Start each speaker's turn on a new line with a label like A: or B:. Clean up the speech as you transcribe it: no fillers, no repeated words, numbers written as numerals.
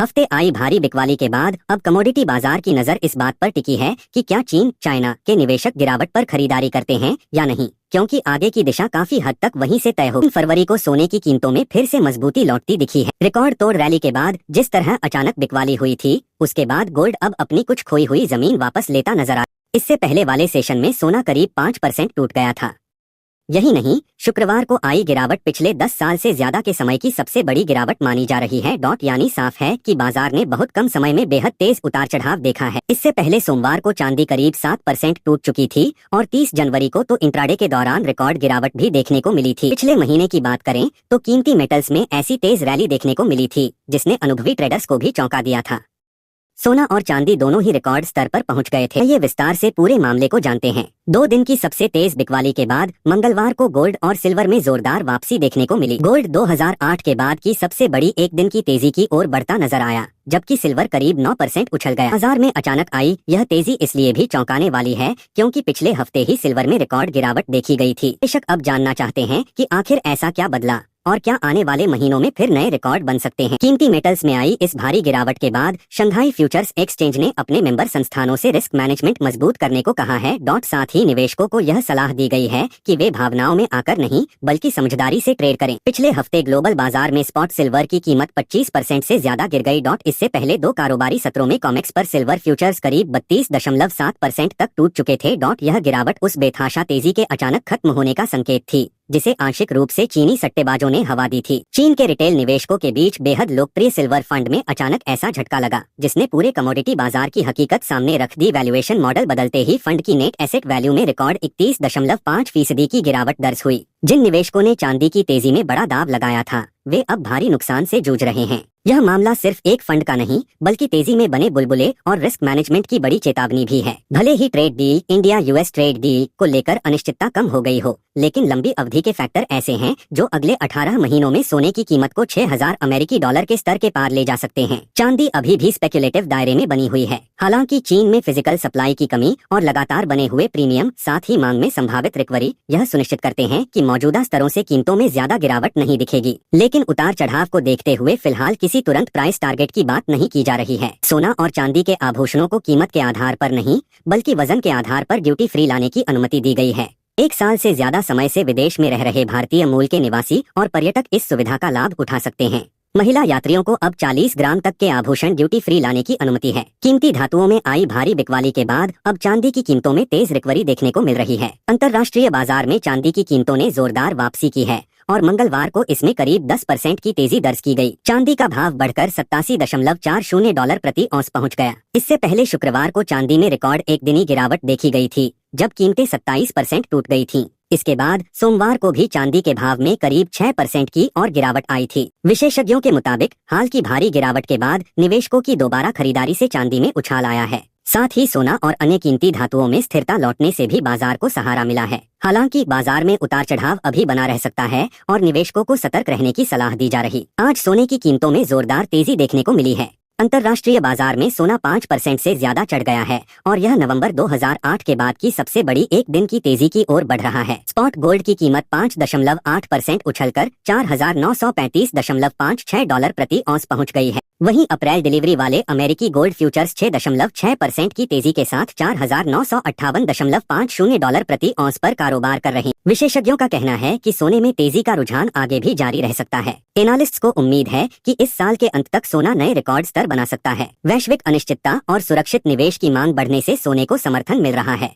A: हफ्ते आई भारी बिकवाली के बाद अब कमोडिटी बाजार की नजर इस बात पर टिकी है कि क्या चीन, चाइना के निवेशक गिरावट पर खरीदारी करते हैं या नहीं, क्योंकि आगे की दिशा काफी हद तक वहीं से तय हो। फरवरी को सोने की कीमतों में फिर से मजबूती लौटती दिखी है। रिकॉर्ड तोड़ रैली के बाद जिस तरह अचानक बिकवाली हुई थी, उसके बाद गोल्ड अब अपनी कुछ खोई हुई जमीन वापस लेता नजर आया। इससे पहले वाले सेशन में सोना करीब 5% टूट गया था। यही नहीं, शुक्रवार को आई गिरावट पिछले 10 साल से ज्यादा के समय की सबसे बड़ी गिरावट मानी जा रही है। यानी साफ है कि बाजार ने बहुत कम समय में बेहद तेज उतार चढ़ाव देखा है। इससे पहले सोमवार को चांदी करीब 7% टूट चुकी थी और 30 जनवरी को तो इंट्राडे के दौरान रिकॉर्ड गिरावट भी देखने को मिली थी। पिछले महीने की बात करें तो कीमती मेटल्स में ऐसी तेज रैली देखने को मिली थी जिसने अनुभवी ट्रेडर्स को भी चौंका दिया था। सोना और चांदी दोनों ही रिकॉर्ड स्तर पर पहुंच गए थे। ये विस्तार से पूरे मामले को जानते हैं। 2 दिन की सबसे तेज बिकवाली के बाद मंगलवार को गोल्ड और सिल्वर में जोरदार वापसी देखने को मिली। गोल्ड 2008 के बाद की सबसे बड़ी एक दिन की तेजी की ओर बढ़ता नजर आया, जबकि सिल्वर करीब 9% उछल गया। बाजार में अचानक आई यह तेजी इसलिए भी चौंकाने वाली है क्योंकि पिछले हफ्ते ही सिल्वर में रिकॉर्ड गिरावट देखी गई थी। बेशक अब जानना चाहते हैं कि आखिर ऐसा क्या बदला और क्या आने वाले महीनों में फिर नए रिकॉर्ड बन सकते हैं। कीमती मेटल्स में आई इस भारी गिरावट के बाद शंघाई फ्यूचर्स एक्सचेंज ने अपने मेंबर संस्थानों से रिस्क मैनेजमेंट मजबूत करने को कहा है। साथ ही निवेशकों को यह सलाह दी गई है कि वे भावनाओं में आकर नहीं बल्कि समझदारी से ट्रेड करें। पिछले हफ्ते ग्लोबल बाजार में स्पॉट सिल्वर की कीमत 25% से ज्यादा गिर गई। इससे पहले 2 कारोबारी सत्रों में कॉमेक्स पर सिल्वर फ्यूचर्स करीब 32.7% तक टूट चुके थे। यह गिरावट उस बेतहाशा तेजी के अचानक खत्म होने का संकेत थी जिसे आंशिक रूप से चीनी सट्टेबाजों ने हवा दी थी। चीन के रिटेल निवेशकों के बीच बेहद लोकप्रिय सिल्वर फंड में अचानक ऐसा झटका लगा जिसने पूरे कमोडिटी बाजार की हकीकत सामने रख दी। वैल्यूएशन मॉडल बदलते ही फंड की नेट एसेट वैल्यू में रिकॉर्ड 31.5% की गिरावट दर्ज हुई। जिन निवेशकों ने चांदी की तेजी में बड़ा दाव लगाया था, वे अब भारी नुकसान से जूझ रहे हैं। यह मामला सिर्फ एक फंड का नहीं बल्कि तेजी में बने बुलबुले और रिस्क मैनेजमेंट की बड़ी चेतावनी भी है। भले ही trade deal, India US trade deal को लेकर अनिश्चितता कम हो गई हो, लेकिन लंबी अवधि के फैक्टर ऐसे हैं जो अगले 18 महीनों में सोने की कीमत को $6000 के स्तर के पार ले जा सकते हैं। चांदी अभी भी स्पेक्युलेटिव दायरे में बनी हुई है। हालांकि चीन में फिजिकल सप्लाई की कमी और लगातार बने हुए प्रीमियम, साथ ही मांग में संभावित रिकवरी यह सुनिश्चित करते हैं कि मौजूदा स्तरों से कीमतों में ज्यादा गिरावट नहीं दिखेगी। लेकिन उतार चढ़ाव को देखते हुए फिलहाल किसी तुरंत प्राइस टारगेट की बात नहीं की जा रही है। सोना और चांदी के आभूषणों को कीमत के आधार पर नहीं बल्कि वजन के आधार पर ड्यूटी फ्री लाने की अनुमति दी गई है। 1 साल से ज्यादा समय से विदेश में रह रहे भारतीय मूल के निवासी और पर्यटक इस सुविधा का लाभ उठा सकते हैं। महिला यात्रियों को अब 40 ग्राम तक के आभूषण ड्यूटी फ्री लाने की अनुमति है। कीमती धातुओं में आई भारी बिकवाली के बाद अब चांदी की कीमतों में तेज रिकवरी देखने को मिल रही है। अंतर्राष्ट्रीय बाजार में चांदी की कीमतों ने जोरदार वापसी की है और मंगलवार को इसमें करीब 10% की तेजी दर्ज की गई। चांदी का भाव बढ़कर $87.40 प्रति औंस पहुंच गया। इससे पहले शुक्रवार को चांदी में रिकॉर्ड एक दिनी गिरावट देखी गई थी जब कीमतें 27% टूट गई थीं। इसके बाद सोमवार को भी चांदी के भाव में करीब 6% की और गिरावट आई थी। विशेषज्ञों के मुताबिक हाल की भारी गिरावट के बाद निवेशकों की दोबारा खरीदारी से चांदी में उछाल आया है। साथ ही सोना और अन्य कीमती धातुओं में स्थिरता लौटने से भी बाजार को सहारा मिला है। हालांकि बाजार में उतार चढ़ाव अभी बना रह सकता है और निवेशकों को सतर्क रहने की सलाह दी जा रही। आज सोने की कीमतों में जोरदार तेजी देखने को मिली है। अंतर्राष्ट्रीय बाजार में सोना 5% से ज्यादा चढ़ गया है और यह नवंबर 2008 के बाद की सबसे बड़ी एक दिन की तेजी की ओर बढ़ रहा है। स्पॉट गोल्ड की कीमत 5.8% उछलकर $4935.56 प्रति औंस पहुंच गई है। वहीं अप्रैल डिलीवरी वाले अमेरिकी गोल्ड फ्यूचर्स 6.6% की तेजी के साथ $4958.50 प्रति औंस पर कारोबार कर रहे हैं। विशेषज्ञों का कहना है कि सोने में तेजी का रुझान आगे भी जारी रह सकता है। एनालिस्ट्स को उम्मीद है कि इस साल के अंत तक सोना नए रिकॉर्ड स्तर बना सकता है। वैश्विक अनिश्चितता और सुरक्षित निवेश की मांग बढ़ने से सोने को समर्थन मिल रहा है।